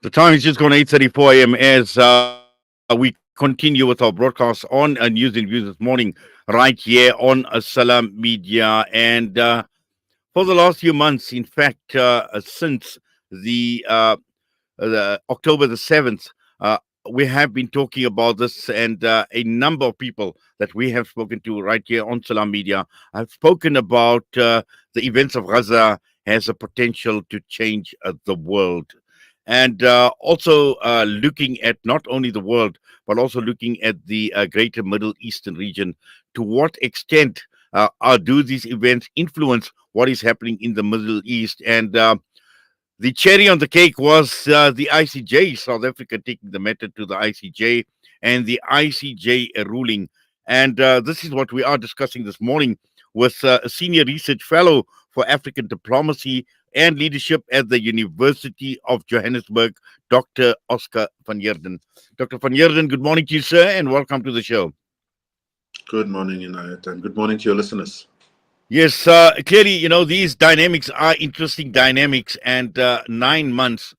The time is just gone 8:34 a.m. as we continue with our broadcast on News and Views this morning, right here on Salam Media. And for the last few months, in fact, since the October the 7th, we have been talking about this, and a number of people that we have spoken to right here on Salam Media have spoken about the events of Gaza has a potential to change the world. And also looking at not only the world, but also looking at the greater Middle Eastern region. To what extent do these events influence what is happening in the Middle East? And the cherry on the cake was the ICJ, South Africa taking the matter to the ICJ and the ICJ ruling. And this is what we are discussing this morning with a senior research fellow for African diplomacy and leadership at the University of Johannesburg, Dr. Oscar van Heerden. Dr. van Heerden, good morning to you, sir, and welcome to the show. Good morning, Inayat, and good morning to your listeners. Yes, clearly, these dynamics are interesting dynamics, and 9 months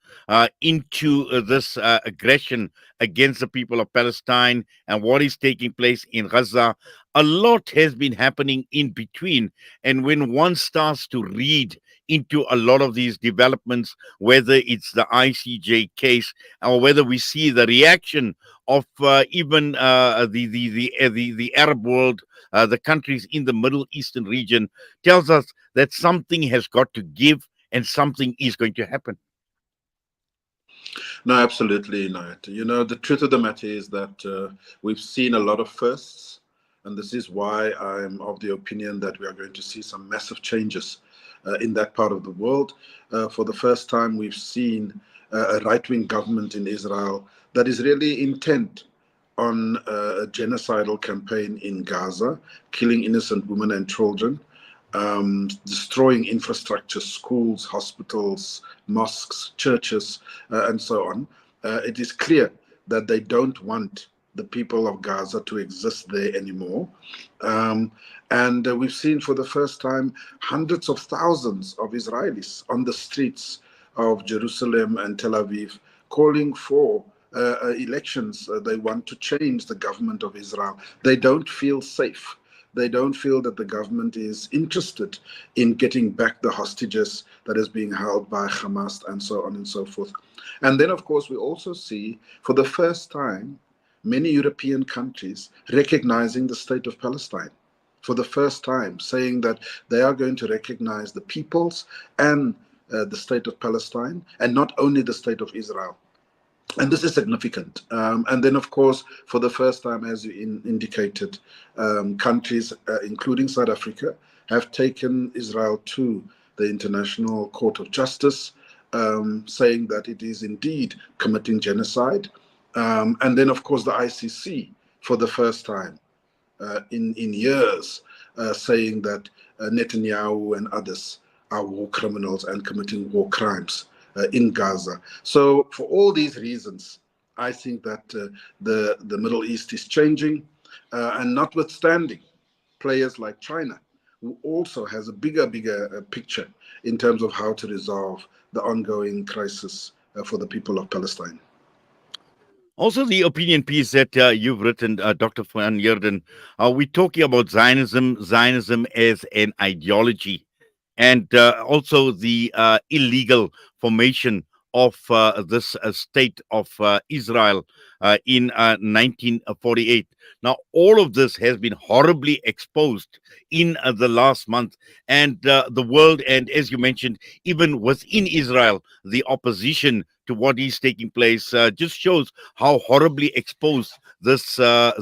into this aggression against the people of Palestine and what is taking place in Gaza, a lot has been happening in between. And when one starts to read into a lot of these developments, whether it's the ICJ case or whether we see the reaction of even the Arab world, the countries in the Middle Eastern region, tells us that something has got to give and something is going to happen. No, absolutely not. The truth of the matter is that we've seen a lot of firsts, and this is why I'm of the opinion that we are going to see some massive changes in that part of the world. For the first time, we've seen a right-wing government in Israel that is really intent on a genocidal campaign in Gaza, killing innocent women and children, destroying infrastructure, schools, hospitals, mosques, churches, and so on. It is clear that they don't want the people of Gaza to exist there anymore. And we've seen for the first time hundreds of thousands of Israelis on the streets of Jerusalem and Tel Aviv calling for elections. They want to change the government of Israel. They don't feel safe. They don't feel that the government is interested in getting back the hostages that is being held by Hamas and so on and so forth. And then, of course, we also see for the first time many European countries recognizing the state of Palestine for the first time, saying that they are going to recognize the peoples and the state of Palestine, and not only the state of Israel. And this is significant. And then, of course, for the first time, as you indicated, countries, including South Africa, have taken Israel to the International Court of Justice, saying that it is indeed committing genocide. And then, of course, the ICC, for the first time in years, saying that Netanyahu and others are war criminals and committing war crimes in Gaza. So for all these reasons, I think that the Middle East is changing, and notwithstanding players like China, who also has a bigger picture in terms of how to resolve the ongoing crisis for the people of Palestine. Also, the opinion piece that you've written, Dr. Van Heerden, we're talking about Zionism as an ideology, and also the illegal formation of this state of Israel in 1948. Now, all of this has been horribly exposed in the last month, and the world, and as you mentioned, even within Israel, the opposition to what is taking place just shows how horribly exposed this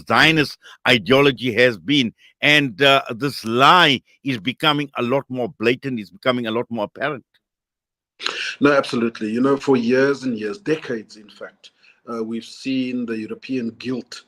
Zionist ideology has been. And this lie is becoming a lot more blatant, is becoming a lot more apparent. No, absolutely. For years and years, decades, in fact, we've seen the European guilt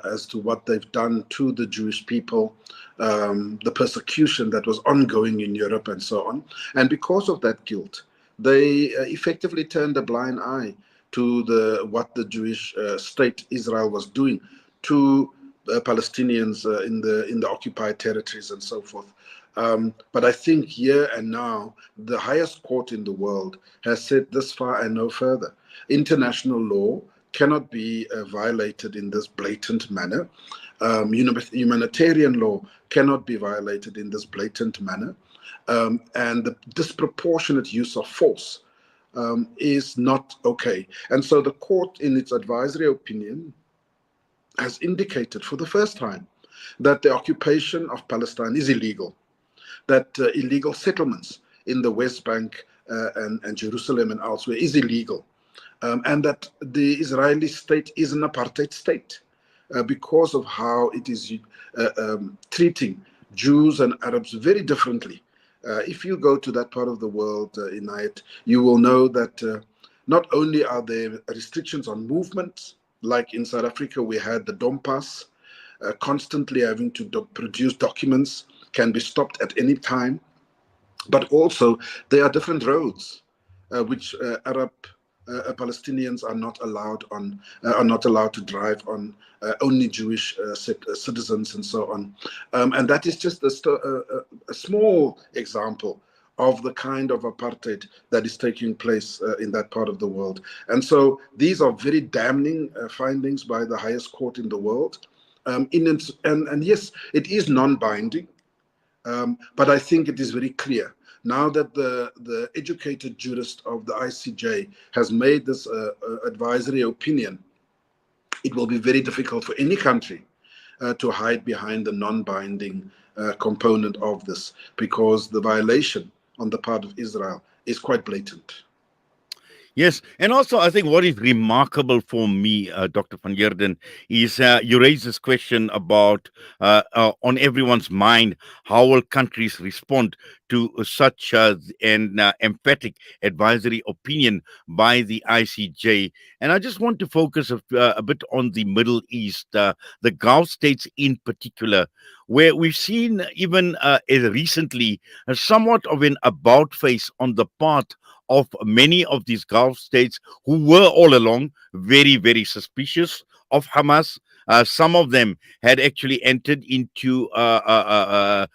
as to what they've done to the Jewish people, the persecution that was ongoing in Europe, and so on. And because of that guilt, they effectively turned a blind eye to what the Jewish state Israel was doing to Palestinians in the occupied territories and so forth. But I think here and now, the highest court in the world has said this far and no further. International law cannot be violated in this blatant manner. Humanitarian law cannot be violated in this blatant manner. And the disproportionate use of force is not okay. And so the court, in its advisory opinion, has indicated for the first time that the occupation of Palestine is illegal, that illegal settlements in the West Bank and Jerusalem and elsewhere is illegal, and that the Israeli state is an apartheid state because of how it is treating Jews and Arabs very differently. If you go to that part of the world, Inayat, you will know that not only are there restrictions on movement, like in South Africa, we had the Dom Pass, constantly having to produce documents, can be stopped at any time. But also, there are different roads which Arab Palestinians are not allowed to drive on. Only Jewish citizens and so on, and that is just a small example of the kind of apartheid that is taking place in that part of the world. And so these are very damning findings by the highest court in the world. And yes, it is non-binding. But I think it is very clear now that the educated jurist of the ICJ has made this advisory opinion. It will be very difficult for any country to hide behind the non-binding component of this, because the violation on the part of Israel is quite blatant. Yes, and also I think what is remarkable for me, Dr. Van Heerden, is you raise this question about on everyone's mind, how will countries respond to such an emphatic advisory opinion by the ICJ? And I just want to focus a bit on the Middle East, the Gulf states in particular, where we've seen even recently somewhat of an about face on the part of many of these Gulf states who were all along very, very suspicious of Hamas. Some of them had actually entered into an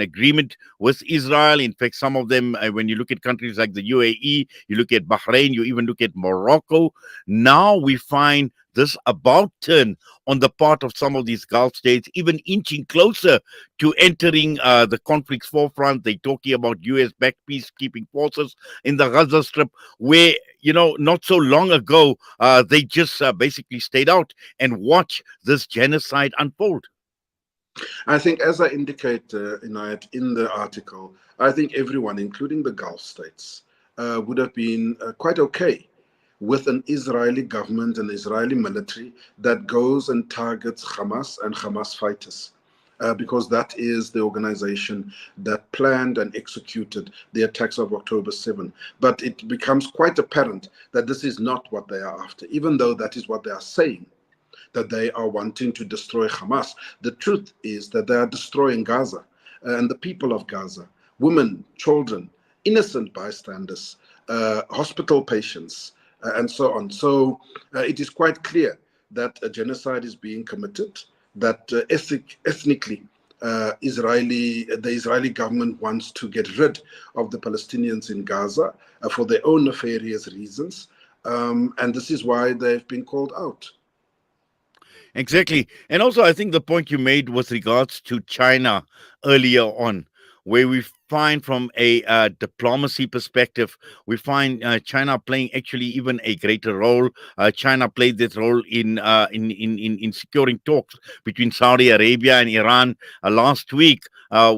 agreement with Israel. In fact, some of them, when you look at countries like the UAE, you look at Bahrain, you even look at Morocco. Now we find this about turn on the part of some of these Gulf states, even inching closer to entering the conflict's forefront. They're talking about US-backed peacekeeping forces in the Gaza Strip, where, not so long ago, they just basically stayed out and watched this genocide unfold. I think, as I indicate in the article, I think everyone, including the Gulf states, would have been quite okay with an Israeli government and Israeli military that goes and targets Hamas and Hamas fighters. Because that is the organization that planned and executed the attacks of October 7. But it becomes quite apparent that this is not what they are after, even though that is what they are saying, that they are wanting to destroy Hamas. The truth is that they are destroying Gaza and the people of Gaza, women, children, innocent bystanders, hospital patients, and so on. So it is quite clear that a genocide is being committed, that ethnically the Israeli government wants to get rid of the Palestinians in Gaza for their own nefarious reasons. And this is why they've been called out. Exactly. And also, I think the point you made with regards to China earlier on, where we find from a diplomacy perspective, we find China playing actually even a greater role. China played this role in securing talks between Saudi Arabia and Iran. Last week,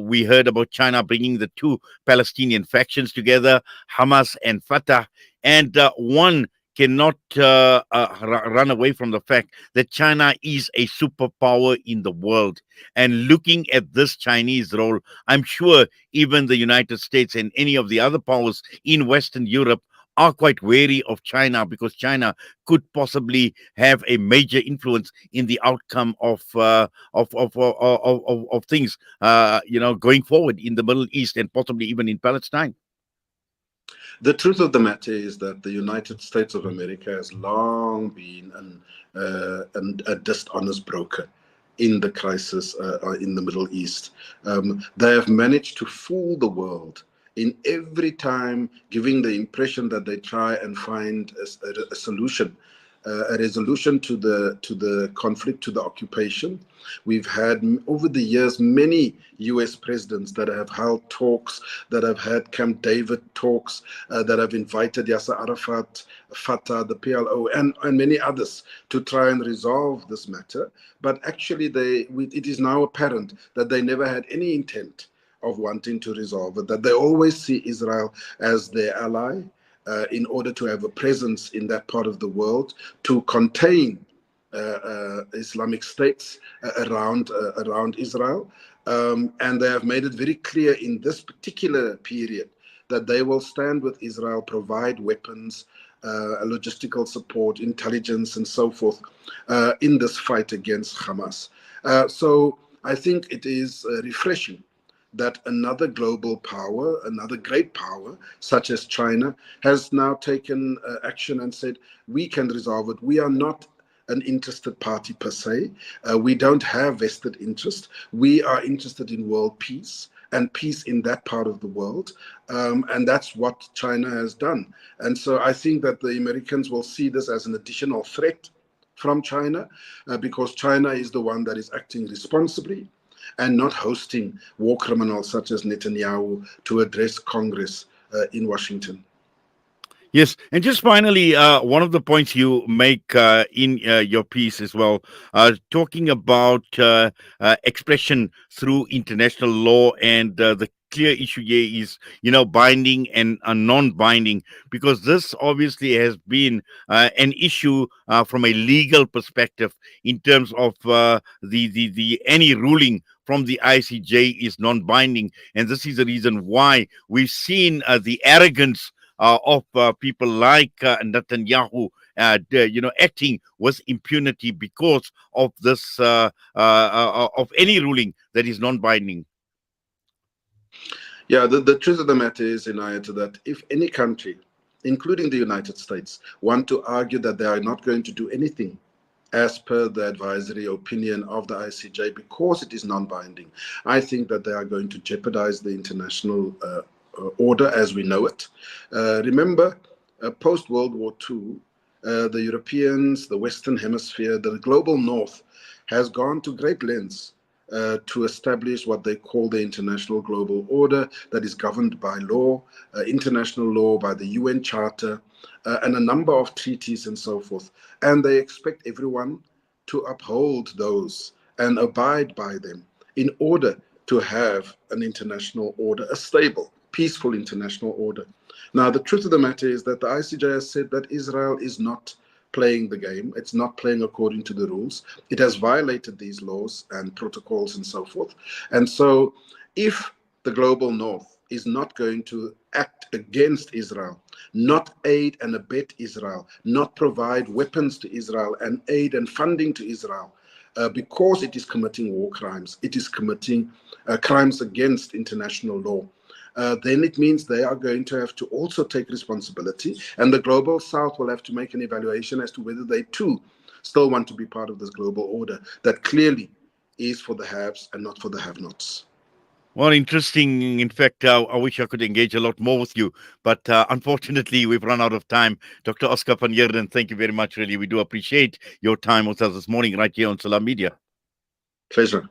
we heard about China bringing the two Palestinian factions together, Hamas and Fatah, and one cannot run away from the fact that China is a superpower in the world. And looking at this Chinese role, I'm sure even the United States and any of the other powers in Western Europe are quite wary of China, because China could possibly have a major influence in the outcome of things, going forward in the Middle East and possibly even in Palestine. The truth of the matter is that the United States of America has long been a dishonest broker. in the crisis in the Middle East. They have managed to fool the world in every time, giving the impression that they try and find a solution, a resolution to the conflict, to the occupation. We've had over the years many U.S. presidents that have held talks, that have had Camp David talks, that have invited Yasser Arafat, Fatah, the PLO, and many others to try and resolve this matter. But actually, it is now apparent that they never had any intent of wanting to resolve it, that they always see Israel as their ally, in order to have a presence in that part of the world, to contain Islamic states around Israel. And they have made it very clear in this particular period that they will stand with Israel, provide weapons, logistical support, intelligence, and so forth in this fight against Hamas. So I think it is refreshing that another global power, another great power, such as China, has now taken action and said, we can resolve it. We are not an interested party per se. We don't have vested interest. We are interested in world peace and peace in that part of the world. And that's what China has done. And so I think that the Americans will see this as an additional threat from China, because China is the one that is acting responsibly and not hosting war criminals such as Netanyahu to address Congress in Washington. Yes, and just finally, one of the points you make in your piece as well, talking about expression through international law, and the clear issue here is, binding and non-binding, because this obviously has been an issue from a legal perspective in terms of the any ruling from the ICJ is non-binding, and this is the reason why we've seen the arrogance of people like Netanyahu, acting with impunity because of this, of any ruling that is non-binding. Yeah, the truth of the matter is, Inayat, that if any country, including the United States, want to argue that they are not going to do anything as per the advisory opinion of the ICJ because it is non-binding, I think that they are going to jeopardize the international order as we know it. Remember, post-World War II, the Europeans, the Western Hemisphere, the global North has gone to great lengths to establish what they call the international global order that is governed by law, international law, by the UN Charter, and a number of treaties and so forth. And they expect everyone to uphold those and abide by them in order to have an international order, a stable, peaceful international order. Now, the truth of the matter is that the ICJ has said that Israel is not playing the game. It's not playing according to the rules. It has violated these laws and protocols and so forth. And so if the global North is not going to act against Israel, not aid and abet Israel, not provide weapons to Israel and aid and funding to Israel, because it is committing war crimes, it is committing crimes against international law, then it means they are going to have to also take responsibility, and the global South will have to make an evaluation as to whether they too still want to be part of this global order that clearly is for the haves and not for the have-nots. Well, interesting. In fact, I wish I could engage a lot more with you, but unfortunately, we've run out of time. Dr. Oscar van Heerden, thank you very much. Really, we do appreciate your time with us this morning right here on Salam Media. Pleasure.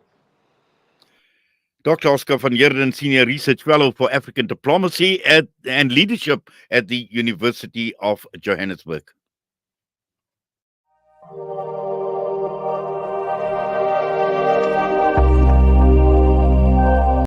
Dr. Oscar van Heerden, Senior Research Fellow for African Diplomacy and Leadership at the University of Johannesburg.